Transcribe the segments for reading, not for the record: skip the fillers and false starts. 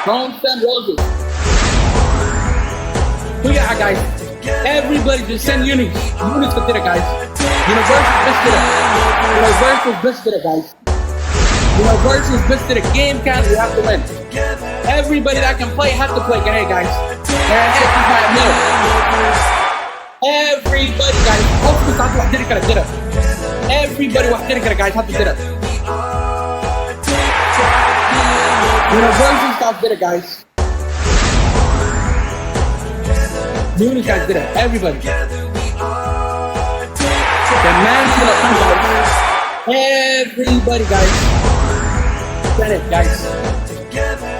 Don't send roses. Look at guys. Everybody just send unis. Unis for dinner, guys. Universe is best dinner. Universe is best dinner, guys. Universe is best dinner. Game count, we have to win. Everybody that can play has to play. Hey, guys. They're ahead by a mill. Everybody, guys. Hopefully, that's what dinner. Everybody was dinner, guys. Have to dinner. Universe is top dinner, guys. Unis guys did it. Everybody. The man's gonna come, guys. Everybody, guys. Did it, guys.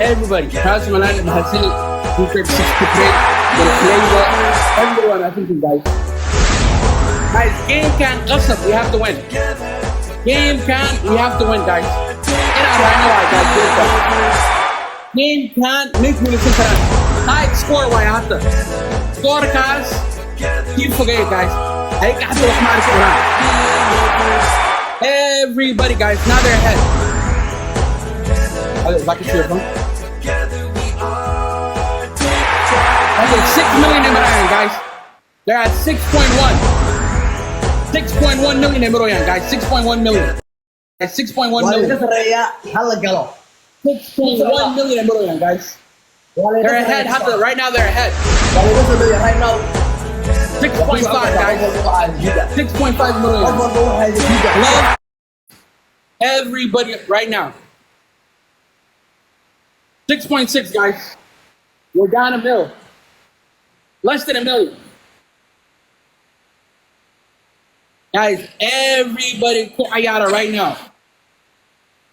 Everybody. House Milan, Mahasini, Secret 63, everyone, I think, guys. Guys, game can't us up. We have to win. Game can't. We have to win, guys. Game can't. Make me listen to that. High score, why not? Score, guys. Keep forgetting, guys. I got to everybody, guys. Now they're ahead. Okay, back to your phone. Okay, 6 million in Maran, guys. They're at 6.1. 6.1 million in Maran, guys. 6.1 million. 6.1 million. 6.1 million in Maran, guys. They're ahead. Right now, they're ahead. 6.5, guys. 6.5 million. Love everybody right now. 6.6, guys. We're down a mil. Less than a million. Guys, everybody put Ayada right now.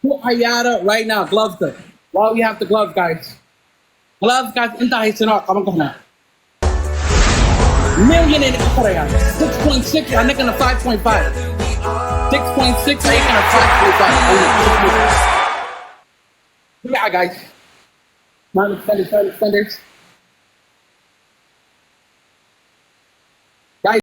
Put Ayada right now. Gloves good. While we have the gloves, guys. Gloves, guys. Inta hay sinok. Kamang kahna. Million in Korea. 6.6. I'm making a 5.5. 6.6. I'm making a 5.5. Yeah, guys. Now the defenders.